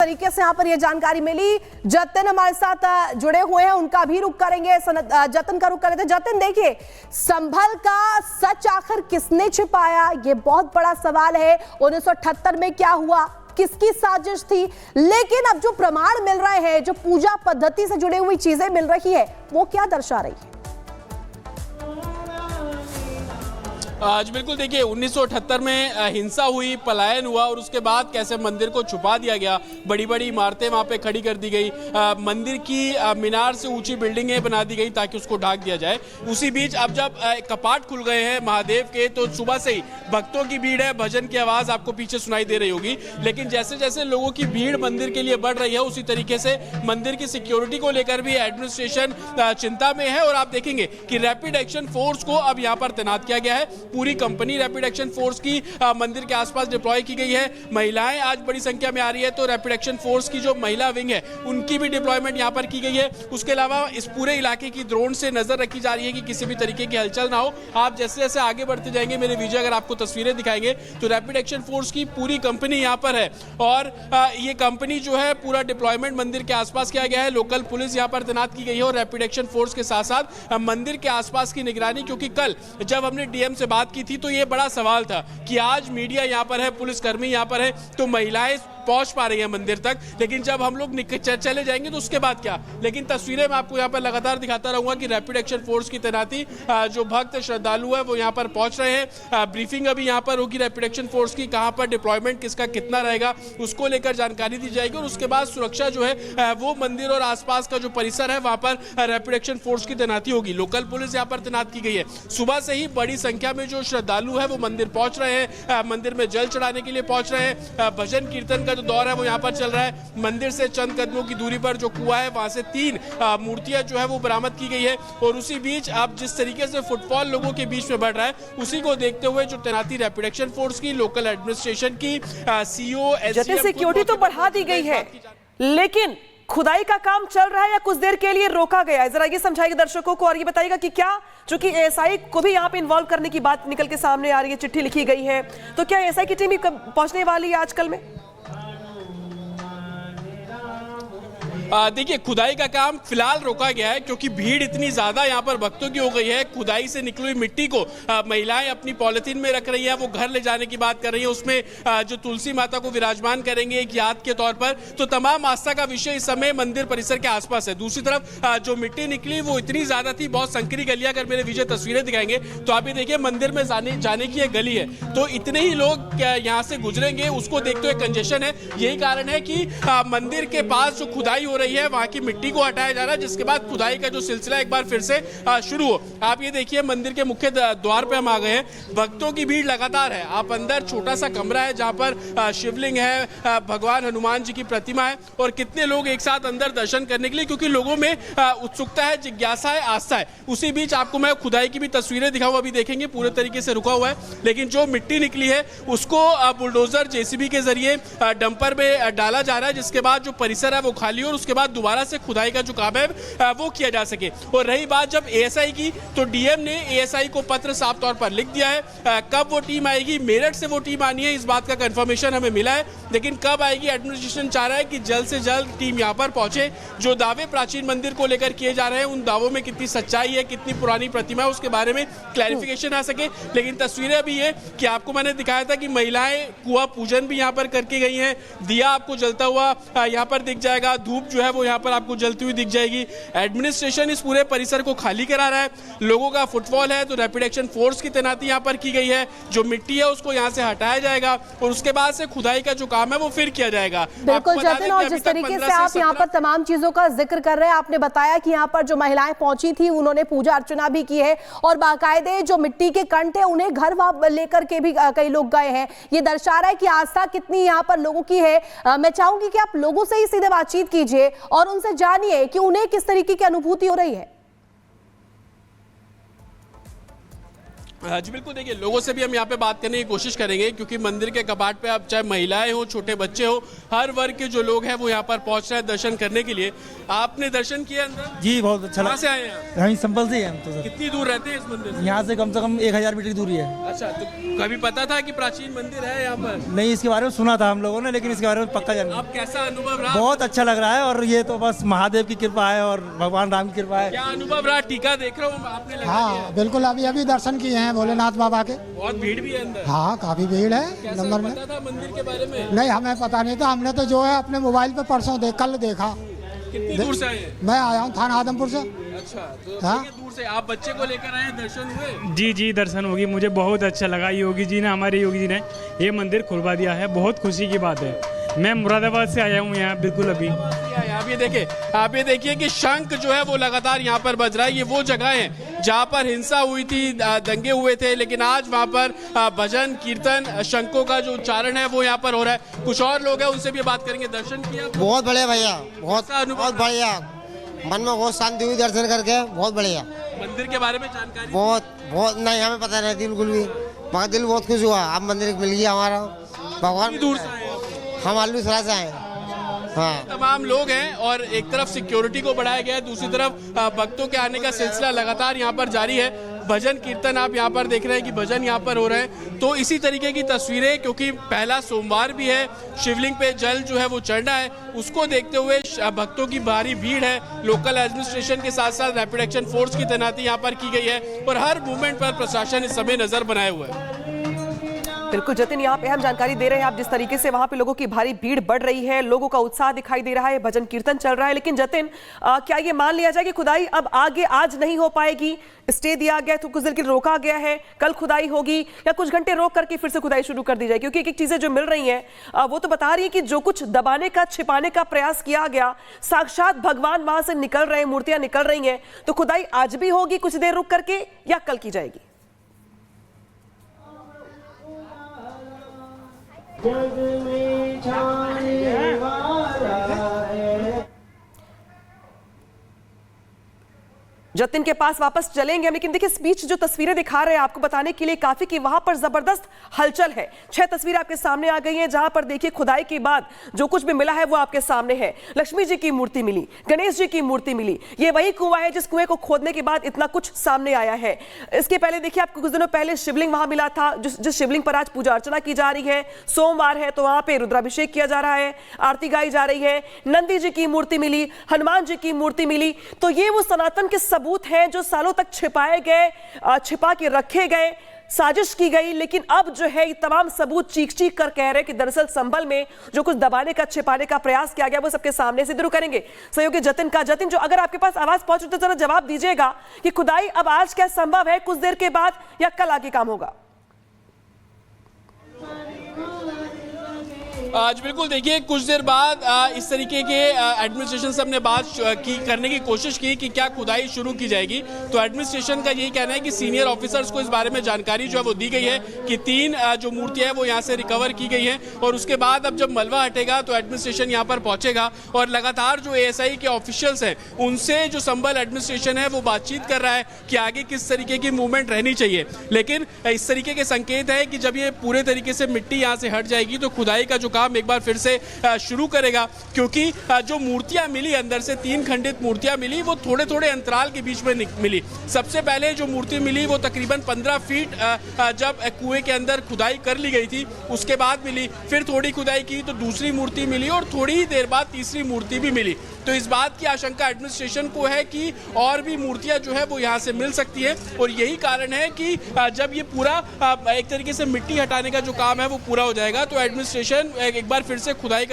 तरीके से यहाँ पर यह जानकारी मिली। जतिन हमारे साथ जुड़े हुए हैं, उनका भी रुख करेंगे, जतिन का रुख कर रहे थे। जतिन, देखिए, संभल का सच आखिर किसने छिपाया, ये बहुत बड़ा सवाल है। 1978 में क्या हुआ, किसकी साजिश थी, लेकिन अब जो प्रमाण मिल रहे हैं, जो पूजा पद्धति से जुड़ी हुई चीजें मिल रही है, वो क्या दर्शा रही है? आज बिल्कुल देखिए, 1978 में हिंसा हुई, पलायन हुआ और उसके बाद कैसे मंदिर को छुपा दिया गया, बड़ी बड़ी इमारतें वहां पे खड़ी कर दी गई, मंदिर की मीनार से ऊंची बिल्डिंगें बना दी गई ताकि उसको ढक दिया जाए। उसी बीच अब जब कपाट खुल गए हैं महादेव के, तो सुबह से ही भक्तों की भीड़ है, भजन की आवाज आपको पीछे सुनाई दे रही होगी। लेकिन जैसे जैसे लोगों की भीड़ मंदिर के लिए बढ़ रही है, उसी तरीके से मंदिर की सिक्योरिटी को लेकर भी एडमिनिस्ट्रेशन चिंता में है। और आप देखेंगे कि रैपिड एक्शन फोर्स को अब यहाँ पर तैनात किया गया है। पूरी कंपनी रैपिड एक्शन फोर्स की मंदिर के आसपास डिप्लॉय की गई है। महिलाएं आज बड़ी संख्या में आ रही है, तो रैपिड एक्शन फोर्स की जो महिला विंग है, उनकी भी डिप्लॉयमेंट यहां पर की गई है। उसके अलावा इस पूरे इलाके की ड्रोन से नजर रखी जा रही है कि किसी भी तरीके की हलचल ना हो। आप जैसे जैसे आगे बढ़ते जाएंगे, मेरे विजय अगर आपको तस्वीरें दिखाएंगे, तो रैपिड एक्शन फोर्स की पूरी कंपनी यहां पर है। और ये कंपनी जो है, पूरा डिप्लॉयमेंट मंदिर के आसपास किया गया है। लोकल पुलिस यहां पर तैनात की गई है और रैपिड एक्शन फोर्स के साथ साथ मंदिर के आसपास की निगरानी। क्योंकि कल जब हमने डीएम से बात की थी, तो ये बड़ा सवाल था कि आज मीडिया यहां पर है, पुलिसकर्मी यहां पर है, तो महिलाएं पहुंच पा रही है मंदिर तक, लेकिन जब हम लोग चले जाएंगे तो उसके बाद क्या। लेकिन तस्वीरें मैं आपको यहां पर लगातार दिखाता रहूंगा कि रैपिड एक्शन फोर्स की तैनाती, जो भक्त श्रद्धालु है वो यहां पर पहुंच रहे हैं। ब्रीफिंग अभी यहां पर होगी रैपिड एक्शन फोर्स की, कहां पर डिप्लॉयमेंट किसका कितना रहेगा, उसको लेकर जानकारी दी जाएगी। और उसके बाद सुरक्षा जो है, वो मंदिर और आसपास का जो परिसर है, वहां पर रैपिड एक्शन फोर्स की तैनाती होगी। लोकल पुलिस यहां पर तैनात की गई है। सुबह से ही बड़ी संख्या में जो श्रद्धालु है वो मंदिर पहुंच रहे हैं, मंदिर में जल चढ़ाने के लिए पहुंच रहे हैं। भजन कीर्तन का जो दौर है वो यहाँ पर चल रहा है। मंदिर से चंद कदमों की दूरी पर जो कुआं है, वहां से 3 मूर्तियां जो है वो बरामद की गई है। और उसी बीच अब जिस तरीके से फुटफॉल लोगों के बीच में बढ़ रहा है, उसी को देखते हुए जो तैनाती रैपिड एक्शन फोर्स की, लोकल एडमिनिस्ट्रेशन की, सीओ, एसडीएम, सिक्योरिटी तो बढ़ा दी गई है, लेकिन खुदाई का काम चल रहा है या कुछ देर के लिए रोका गया है? जरा ये समझाइए दर्शकों को, और ये बताइएगा कि क्या, चूंकि एएसआई को भी यहाँ पे इन्वॉल्व करने की बात निकल के सामने आ रही है, चिट्ठी लिखी गई है, तो क्या एएसआई की टीम भी पहुंचने वाली है आजकल में? देखिए, खुदाई का काम फिलहाल रोका गया है क्योंकि भीड़ इतनी ज्यादा यहाँ पर भक्तों की हो गई है। खुदाई से निकली हुई मिट्टी को महिलाएं अपनी पॉलिथीन में रख रही हैं, वो घर ले जाने की बात कर रही है। उसमें जो तुलसी माता को विराजमान करेंगे एक याद के तौर पर। तो तमाम आस्था का विषय इस समय मंदिर परिसर के आसपास है। दूसरी तरफ जो मिट्टी निकली वो इतनी ज्यादा थी, बहुत संकरी गलियां। अगर मेरे विजय तस्वीरें दिखाएंगे तो आप ये देखिए, मंदिर में जाने की एक गली है, तो इतने ही लोग यहाँ से गुजरेंगे, उसको देखते हुए कंजेशन है। यही कारण है कि मंदिर के पास जो खुदाई हो रही है, वहां की मिट्टी को हटाया जा रहा है, जिसके बाद खुदाई का जो सिलसिला एक बार फिर से शुरू हो। आप ये देखिए, मंदिर के मुख्य द्वार पे हम आ गए हैं। भक्तों की भीड़ लगातार है। आप अंदर छोटा सा कमरा है जहां पर शिवलिंग है, भगवान हनुमान जी की प्रतिमा है, और कितने लोग एक साथ अंदर दर्शन करने के लिए, क्योंकि लोगों में उत्सुकता है, जिज्ञासा है, आस्था है। उसी बीच आपको मैं खुदाई की भी तस्वीरें दिखाऊं, अभी देखेंगे पूरे तरीके से रुका हुआ है। लेकिन जो मिट्टी निकली है उसको बुलडोजर, जेसीबी के जरिए डंपर में डाला जा रहा है, जिसके बाद जो परिसर है वो खाली हो और उसके बाद दोबारा से खुदाई का जो काम है वो किया जा सके। और रही बात जब एएसआई की, तो डीएम ने एएसआई को पत्र साफ तौर पर लिख दिया है। कब वो टीम आएगी, मेरठ से वो टीम आनी है, इस बात का कंफर्मेशन हमें मिला है, लेकिन कब आएगी एडमिनिस्ट्रेशन चाह रहा है कि जल्द से जल्द टीम यहां पर पहुंचे। जो दावे प्राचीन मंदिर को लेकर किए जा रहे हैं, उन दावों में कितनी सच्चाई है, कितनी पुरानी प्रतिमा है, उसके बारे में क्लैरिफिकेशन आ सके। लेकिन तस्वीरें अभी ये कि आपको मैंने दिखाया था कि महिलाएं कुआं पूजन भी यहां पर करके गई हैं। दिया आपको जलता हुआ यहां पर दिख जाएगा, धूप जो है वो यहां पर आपको जलती हुई दिख जाएगी। एडमिनिस्ट्रेशन इस पूरे परिसर को खाली करा रहा है। लोगों का फुटफॉल है, तो रैपिड एक्शन फोर्स की तैनाती यहां पर की गई है। जो मिट्टी है उसको यहां से हटाया जाएगा और उसके बाद से खुदाई का जो काम है वो फिर किया जाएगा। बिल्कुल जतिन, और जिस तरीके से आप यहाँ पर तमाम चीजों का जिक्र कर रहे हैं, आपने बताया कि यहाँ पर जो महिलाएं पहुंची थी उन्होंने पूजा अर्चना भी की है, और बाकायदे जो मिट्टी के कंठ है उन्हें घर लेकर के भी कई लोग गए हैं। ये दर्शा रहा है कि आस्था कितनी यहाँ पर लोगों की है। मैं चाहूंगी कि आप लोगों से ही सीधे बातचीत कीजिए और उनसे जानिए कि उन्हें किस तरीके की अनुभूति हो रही है। जी बिल्कुल, देखिए लोगों से भी हम यहाँ पे बात करने की कोशिश करेंगे, क्योंकि मंदिर के कपाट पे अब चाहे महिलाएं हो, छोटे बच्चे हो, हर वर्ग के जो लोग हैं वो यहाँ पर पहुँच रहे हैं दर्शन करने के लिए। आपने दर्शन किया अंदर? जी बहुत अच्छा कहाँ लगा। से आए हैं आप? हम संभल से ही हैं हम तो सर। कितनी दूर रहते हैं इस मंदिर से? यहाँ से कम 1000 मीटर की दूरी है। अच्छा, तो कभी पता था कि प्राचीन मंदिर है यहाँ पर? नहीं, इसके बारे में सुना था हम लोगों ने, लेकिन इसके बारे में पक्का जानना। आप कैसा अनुभव रहा? बहुत अच्छा लग रहा है, और ये तो बस महादेव की कृपा है और भगवान राम की कृपा है। क्या अनुभव रहा? टीका देख रहा हूँ आपने लगा लिया हाँ है। बिल्कुल, अभी दर्शन किए हैं भोलेनाथ बाबा के। बहुत भीड़ भी है अंदर। हाँ काफी भीड़ है कैसा नंबर में। पता था मंदिर के बारे में? नहीं, हमें पता नहीं था। हमने तो जो है अपने मोबाइल पे कल देखा। कितनी दूर से आए हैं? मैं आया हूँ थाना आदमपुर से। अच्छा, तो हाँ? कितनी दूर से आप बच्चे को लेकर आए हैं, दर्शन हुए? जी जी दर्शन होगी, मुझे बहुत अच्छा लगा। योगी जी ने, हमारे योगी जी ने ये मंदिर खुलवा दिया है, बहुत खुशी की बात है। मैं मुरादाबाद से आया हूँ यहाँ बिल्कुल अभी। आप ये देखिए कि शंख जो है वो लगातार यहाँ पर बज रहा है। ये वो जगह है जहाँ पर हिंसा हुई थी, दंगे हुए थे, लेकिन आज वहाँ पर भजन कीर्तन, शंखों का जो उच्चारण है वो यहाँ पर हो रहा है। कुछ और लोग हैं, उनसे भी बात करेंगे। दर्शन किया आपने? बहुत बढ़िया भैया, बहुत कैसा अनुभव बहुत बढ़िया। मन में बहुत शांति हुई दर्शन करके, बहुत बढ़िया। मंदिर के बारे में जानकारी? बहुत नहीं, हमें पता नहीं थी बिल्कुल भी, मगर दिल बहुत खुश हुआ। अब मंदिर मिल गया हमारा। भगवान कितनी दूर से आए आप? हम आलू सराय से आए। हाँ, तमाम लोग हैं, और एक तरफ सिक्योरिटी को बढ़ाया गया है, दूसरी तरफ भक्तों के आने का सिलसिला लगातार यहाँ पर जारी है। भजन कीर्तन आप यहाँ पर देख रहे हैं कि भजन यहाँ पर हो रहे हैं। तो इसी तरीके की तस्वीरें, क्योंकि पहला सोमवार भी है, शिवलिंग पे जल जो है वो चढ़ना है, उसको देखते हुए भक्तों की भारी भीड़ है। लोकल एडमिनिस्ट्रेशन के साथ साथ रैपिड एक्शन फोर्स की तैनाती यहाँ पर की गई है, और हर मूवमेंट पर प्रशासन इस समय नजर बनाए हुए है। बिल्कुल जतिन, यहाँ पे हम जानकारी दे रहे हैं आप जिस तरीके से वहां पे लोगों की भारी भीड़ बढ़ रही है, लोगों का उत्साह दिखाई दे रहा है, भजन कीर्तन चल रहा है। लेकिन जतिन, क्या ये मान लिया जाए कि खुदाई अब आगे आज नहीं हो पाएगी? स्टे दिया गया तो कुछ देर के लिए रोका गया है, कल खुदाई होगी, या कुछ घंटे रोक करके फिर से खुदाई शुरू कर दी जाए? क्योंकि एक चीजें जो मिल रही हैं वो तो बता रही है कि जो कुछ दबाने का, छिपाने का प्रयास किया गया, साक्षात भगवान वहां से निकल रहे हैं, मूर्तियां निकल रही हैं। तो खुदाई आज भी होगी कुछ देर रुक करके, या कल की जाएगी? जग में छाने वाला है। जतिन के पास वापस चलेंगे हम, लेकिन देखिए इस बीच जो तस्वीरें दिखा रहे हैं आपको बताने के लिए काफी कि वहां पर जबरदस्त हलचल है। 6 तस्वीरें आपके सामने आ गई हैं, जहां पर देखिए खुदाई के बाद जो कुछ भी मिला है वो आपके सामने है। लक्ष्मी जी की मूर्ति मिली, गणेश जी की मूर्ति मिली। ये वही कुआं है जिस कुएं को खोदने के बाद इतना कुछ सामने आया है। इसके पहले देखिए आपको कुछ दिनों पहले शिवलिंग वहां मिला था, जिस शिवलिंग पर आज पूजा अर्चना की जा रही है। सोमवार है तो वहां पे रुद्राभिषेक किया जा रहा है, आरती गाई जा रही है। नंदी जी की मूर्ति मिली, हनुमान जी की मूर्ति मिली। तो ये वो सनातन के सबूत हैं जो सालों तक छिपाए गए, छिपा के रखे गए, साजिश की गई। लेकिन अब जो है ये तमाम सबूत चीख चीख कर कह रहे हैं कि दरअसल संभल में जो कुछ दबाने का, छिपाने का प्रयास किया गया वो सबके सामने से शुरू करेंगे। सहयोगी जतिन का, जतिन जो अगर आपके पास आवाज पहुंच तो जरा जवाब दीजिएगा कि खुदाई अब आज क्या संभव है, कुछ देर के बाद, या कल आगे काम होगा? आज बिल्कुल देखिए कुछ देर बाद इस तरीके के एडमिनिस्ट्रेशन से हमने बात करने की कोशिश की कि क्या खुदाई शुरू की जाएगी। तो एडमिनिस्ट्रेशन का यही कहना है कि सीनियर ऑफिसर्स को इस बारे में जानकारी जो है वो दी गई है कि 3 जो मूर्तियां हैं वो यहाँ से रिकवर की गई हैं, और उसके बाद अब जब मलबा हटेगा तो एडमिनिस्ट्रेशन यहाँ पर पहुंचेगा, और लगातार जो ASI के ऑफिशियल्स हैं उनसे जो संभल एडमिनिस्ट्रेशन है वो बातचीत कर रहा है कि आगे किस तरीके की मूवमेंट रहनी चाहिए। लेकिन इस तरीके के संकेत है कि जब ये पूरे तरीके से मिट्टी यहाँ से हट जाएगी तो खुदाई का जो काम एक बार फिर से शुरू करेगा, क्योंकि जो मूर्तियां मिली अंदर से 3 खंडित मूर्तियां मिली वो थोड़े थोड़े अंतराल के बीच में मिली। सबसे पहले जो मूर्ति मिली वो तकरीबन 15 फीट जब कुएं के अंदर खुदाई कर ली गई थी उसके बाद मिली। फिर थोड़ी खुदाई की तो दूसरी मूर्ति मिली, और थोड़ी ही देर बाद तीसरी मूर्ति भी मिली। तो इस बात की आशंका एडमिनिस्ट्रेशन को है कि और भी मूर्तियां जो है वो यहाँ से मिल सकती है, और यही कारण है कि जब ये पूरा एक तरीके से मिट्टी हटाने का जो काम है वो पूरा हो जाएगा तो एडमिनिस्ट्रेशन एक बार फिर से खुदाई